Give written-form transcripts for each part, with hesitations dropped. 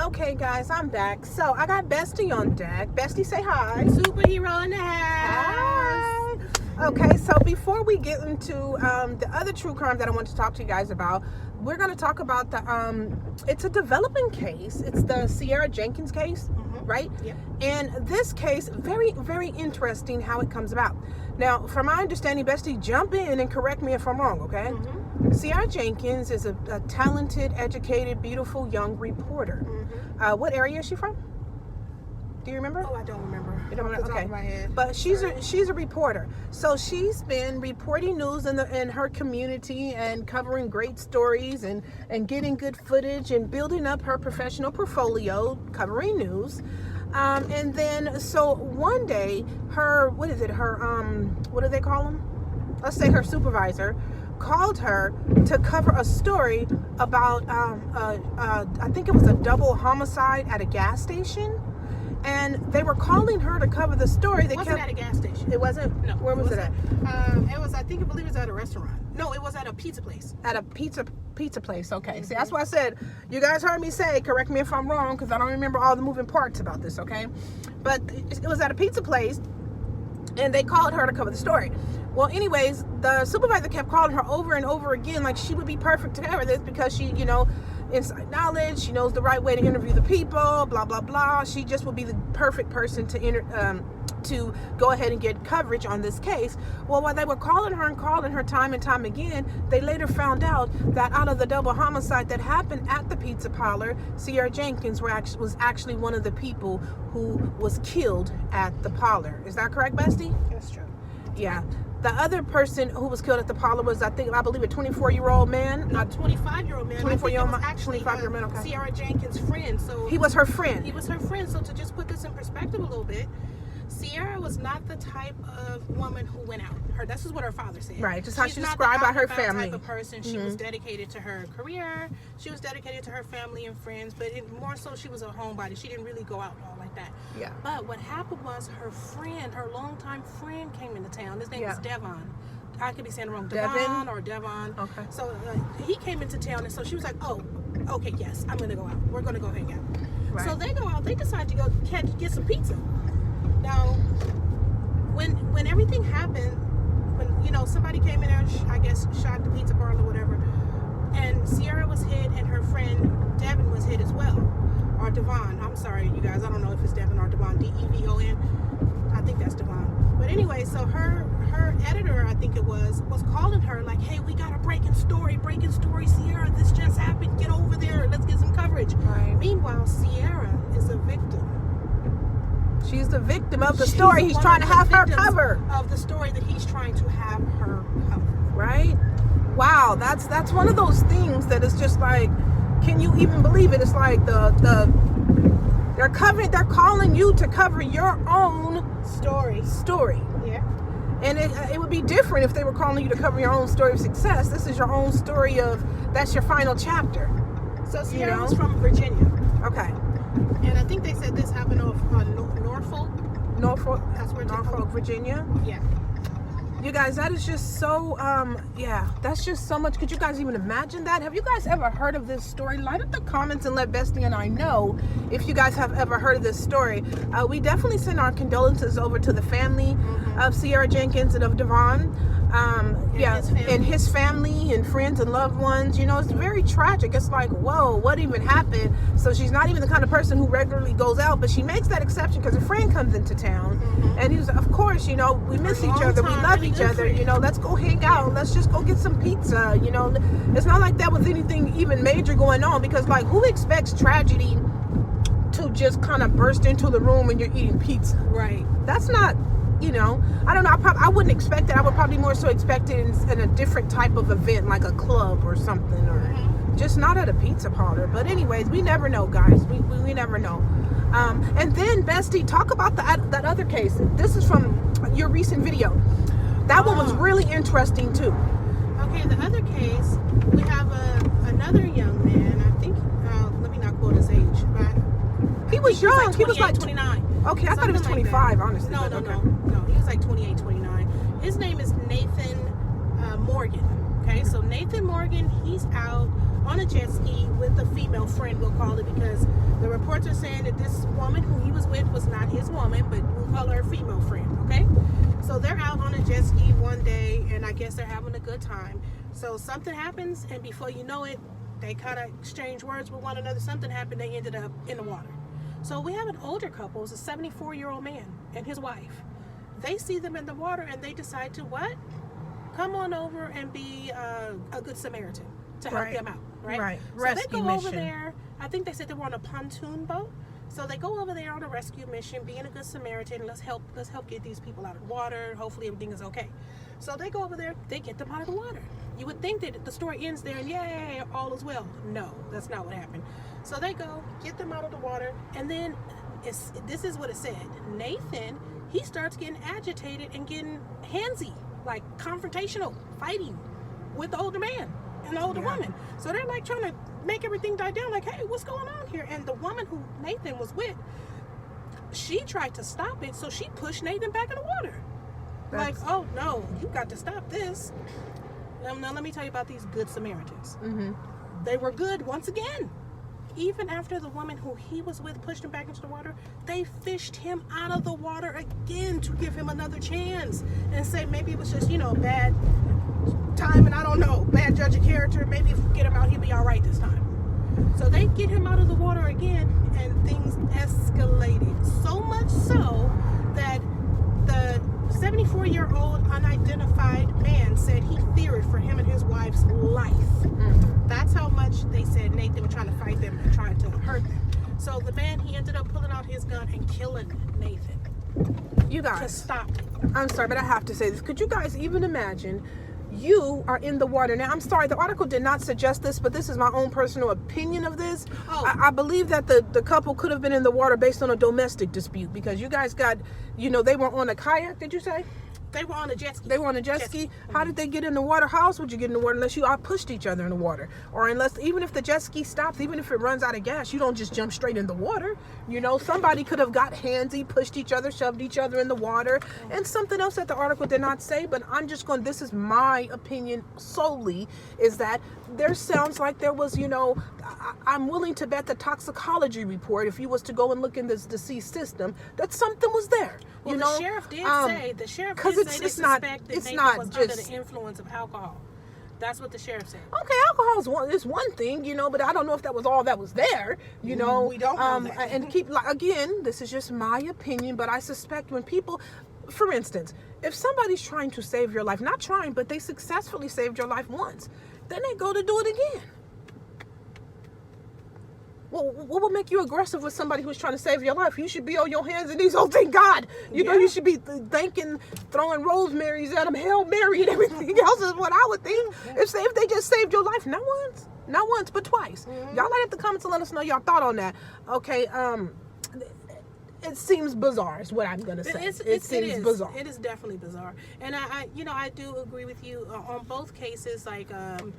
Okay, guys, I'm back. So I got Bestie on deck. Bestie, say hi. Superhero in the house. Hi. Okay, so before we get into the other true crime that I want to talk to you guys about, we're going to talk about the it's a developing case. It's the Sierra Jenkins case, right? Yep. And this case, very, very interesting how it comes about. Now, from my understanding, Bestie, jump in and correct me if I'm wrong, okay? Sierra Jenkins is a talented, educated, beautiful young reporter. What area is she from? Do you remember? Oh, I don't remember. You don't remember? Off the top Okay. of my head. But she's a reporter. So she's been reporting news in her community and covering great stories and getting good footage and building up her professional portfolio covering news. And then so one day what do they call them? Let's say her supervisor called her to cover a story about I think it was a double homicide at a gas station. And they were calling her to cover the story. It wasn't at a gas station. It wasn't? No. Where was it at? It was, I believe it was at a restaurant. No, it was at a pizza place. At a pizza place. Okay. See, that's why I said, you guys heard me say, correct me if I'm wrong, because I don't remember all the moving parts about this, okay? But it was at a pizza place, and they called her to cover the story. Well, anyways, the supervisor kept calling her over and over again, like she would be perfect to cover this because she, inside knowledge, she knows the right way to interview the people, blah blah blah. She just would be the perfect person to go ahead and get coverage on this case. Well, while they were calling her time and time again, they later found out that out of the double homicide that happened at the pizza parlor, Sierra Jenkins was actually one of the people who was killed at the parlor. Is that correct, Bestie? That's true. Yeah. The other person who was killed at the parlor was, I believe, a 24-year-old man. Not 25-year-old man. 24-year-old man. Actually, 25-year-old man. Okay. Sierra Jenkins' friend. So he was her friend. He was her friend. So to just put this in perspective a little bit, Sierra was not the type of woman who went out. This is what her father said. Right, just how She's she not described the by her out-and-out family. Type of person. She was dedicated to her career. She was dedicated to her family and friends. But more so, she was a homebody. She didn't really go out all like that. Yeah. But what happened was her longtime friend, came into town. His name was Devon. I could be saying it wrong. Devon. Okay. So he came into town, and so she was like, "Oh, okay, yes, I'm gonna go out. We're gonna go hang out." Right. So they go out. They decide to go get some pizza. Now, when everything happened, when somebody came in there, and I guess shot the pizza parlor or whatever, and Sierra was hit, and her friend Devon was hit as well, or Devon. I'm sorry, you guys. I don't know if it's Devon or Devon. Devon. I think that's Devon. But anyway, so her editor, I think it was calling her like, "Hey, we got a breaking story, Sierra. This just happened. Get over there. Let's get some coverage." Right. Meanwhile, Sierra is a victim. She's the victim of the story he's trying to have her cover. Of the story that he's trying to have her cover. Right? Wow, that's one of those things that is just like, can you even believe it? It's like they're calling you to cover your own story. Yeah. And it would be different if they were calling you to cover your own story of success. This is your own story that's your final chapter. So Sierra was from Virginia. Okay. And I think they said this happened off Norfolk. That's where Norfolk, Virginia. Yeah. You guys, that is just so, that's just so much. Could you guys even imagine that? Have you guys ever heard of this story? Light up the comments and let Bestie and I know if you guys have ever heard of this story. We definitely send our condolences over to the family of Sierra Jenkins and of Devon. And his family and friends and loved ones. It's very tragic. It's like, whoa, what even happened? So she's not even the kind of person who regularly goes out, but she makes that exception because a friend comes into town. And he's, of course, we miss each other, we love each other, let's go hang out, let's just go get some pizza. It's not like that with anything even major going on, because like, who expects tragedy to just kind of burst into the room when you're eating pizza? Right. That's not, I don't know. I wouldn't expect it. I would probably more so expect it in a different type of event, like a club or something, or just not at a pizza parlor. But anyways, we never know, guys. We never know. And then, Bestie, talk about that other case. This is from your recent video. That one was really interesting too. Okay, the other case, we have another young man. I think, let me not quote his age, but he was young. He was like 29. Okay, I thought he was 25, honestly. No. He was like 28, 29. His name is Nathan Morgan. Okay, so Nathan Morgan, he's out on a jet ski with a female friend, we'll call it, because the reports are saying that this woman who he was with was not his woman, but we'll call her a female friend, okay? So they're out on a jet ski one day, and I guess they're having a good time. So something happens, and before you know it, they kind of exchange words with one another. Something happened, they ended up in the water. So we have an older couple, it's a 74-year-old man and his wife. They see them in the water, and they decide to what? Come on over and be a good Samaritan to help them out, right? Right. So Rescue they go mission. over there. I think they said they were on a pontoon boat. So they go over there on a rescue mission, being a good Samaritan. Let's help get these people out of the water. Hopefully everything is okay. So they go over there. They get them out of the water. You would think that the story ends there and yay, all is well. No, that's not what happened. So they go get them out of the water, and then this is what it said. Nathan, he starts getting agitated and getting handsy, like confrontational, fighting with the older man and the older woman. So they're like trying to make everything die down, like, hey, what's going on here? And the woman who Nathan was with, she tried to stop it, so she pushed Nathan back in the water. Like, oh no, you got to stop this. Now let me tell you about these good Samaritans. They were good once again. Even after the woman who he was with pushed him back into the water, they fished him out of the water again to give him another chance and say maybe it was just, a bad time, and I don't know, bad judge of character. Maybe if we get him out, he'll be all right this time. So they get him out of the water again, and things escalated. So much so that the 74-year-old unidentified man said he feared for him and his wife's life. That's how much they said Nathan was trying to fight them and trying to hurt them. So the man, he ended up pulling out his gun and killing Nathan. You guys, to stop it. I'm sorry, but I have to say this. Could you guys even imagine you are in the water? Now, I'm sorry, the article did not suggest this, but this is my own personal opinion of this. I believe that the couple could have been in the water based on a domestic dispute, because you guys got, they were on a kayak, did you say? They were on a jet ski. They were on a jet ski. How did they get in the water? How else would you get in the water unless you all pushed each other in the water? Or unless, even if the jet ski stops, even if it runs out of gas, you don't just jump straight in the water. Somebody could have got handsy, pushed each other, shoved each other in the water. And something else that the article did not say, but I'm just going, this is my opinion solely, is that there sounds like there was, I'm willing to bet the toxicology report, if you was to go and look in this deceased system, that something was there. Well, the sheriff did say, they suspect that Nathan was under the influence of alcohol. That's what the sheriff said. Okay, alcohol is one thing, but I don't know if that was all that was there, We don't know that. And again, this is just my opinion, but I suspect when people, for instance, if somebody's trying to save your life, not trying, but they successfully saved your life once, then they go to do it again. Well, what would make you aggressive with somebody who's trying to save your life? You should be on your hands and knees. Oh, thank God. You should be thanking, throwing rosemaries at them, Hail Mary and everything else is what I would think. If they just saved your life, not once, but twice. Y'all light up the comments and let us know y'all thought on that. Okay, it seems bizarre is what I'm going to say. It seems bizarre. It is definitely bizarre. And I do agree with you on both cases, like, on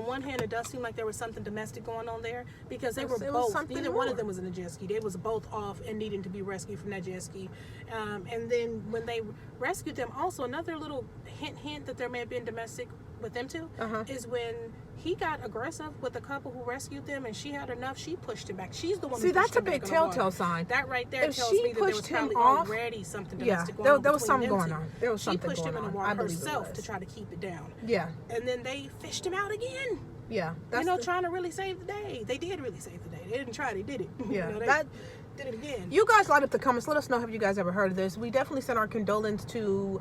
one hand, it does seem like there was something domestic going on there, because they were both, neither one of them was in a jet ski. They was both off and needing to be rescued from that jet ski. And then when they rescued them, also another little hint that there may have been domestic with them too, is when he got aggressive with the couple who rescued them, and she had enough, she pushed him back. She's the one who pushed him back. See, that's a big telltale sign. That right there tells me that there was probably already something domestic going on. There was something going on. There was something going on. She pushed him in the water herself to try to keep it down. Yeah. And then they fished him out again. Yeah. Trying to really save the day. They did really save the day. They didn't try, they did it. Yeah. They did it again. You guys light up the comments. Let us know, have you guys ever heard of this? We definitely send our condolences to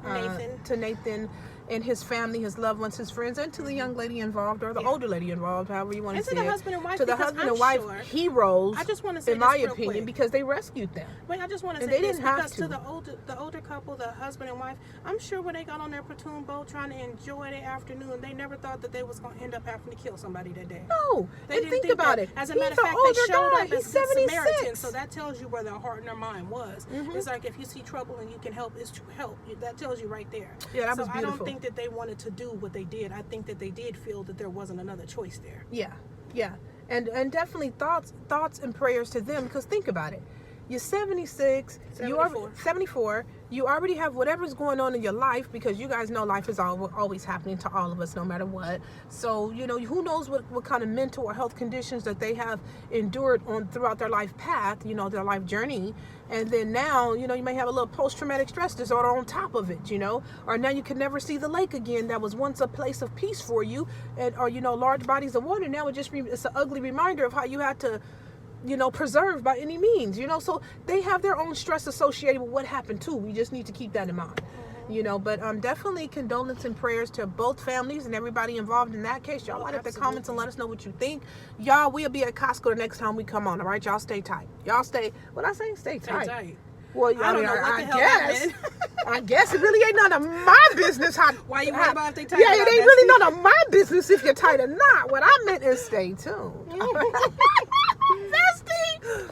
Nathan and his family, his loved ones, his friends, and to the young lady involved, or the older lady involved, however you want to say it. And to the husband and wife. To the husband and wife heroes, I just want to say in my opinion, because they rescued them. Wait, I just want to say this, because to the older couple, the husband and wife, I'm sure when they got on their platoon boat trying to enjoy their afternoon, they never thought that they was going to end up having to kill somebody that day. No, they didn't think about it. As a matter of fact, they showed up as good Samaritans, so that tells you where their heart and their mind was. It's like, if you see trouble and you can help, it's to help. That tells you right there. Yeah, that was beautiful. I don't think that they wanted to do what they did. I think that they did feel that there wasn't another choice there. Yeah, and definitely thoughts and prayers to them, because think about it. You're 76. 74. You already have whatever's going on in your life, because you guys know life is always happening to all of us, no matter what. So, you know, who knows what kind of mental or health conditions that they have endured throughout their life path, you know, their life journey. And then now, you know, you may have a little post-traumatic stress disorder on top of it, you know, or now you can never see the lake again that was once a place of peace for you, or, you know, large bodies of water. Now it's an ugly reminder of how you had to, you know, preserve by any means, you know. So they have their own stress associated with what happened too. We just need to keep that in mind, you know. But definitely condolence and prayers to both families and everybody involved in that case. Y'all write up the comments and let us know what you think. Y'all, we'll be at Costco the next time we come on, all right? Y'all stay tight. Y'all stay, what I say? Stay tight. Well, I don't know what the hell happened. I guess it really ain't none of my business how. Why you worried about if they tight? Yeah, it ain't really none of my business if you're tight or not. What I meant is stay tuned. Bestie!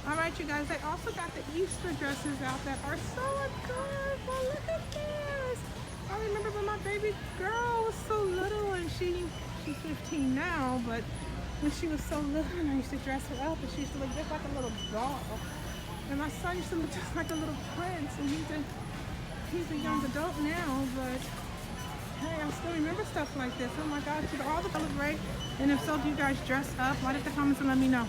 All right, you guys, they also got the Easter dresses out that are so adorable. Look at this. I remember when my baby girl was so little, and she's 15 now, but when she was so little, and I used to dress her up, and she used to look just like a little doll. And my son used to look just like a little prince, and he's a young adult now, but hey, I still remember stuff like this. Oh my gosh, all the colors great. And if so, do you guys dress up? Write in the comments and let me know.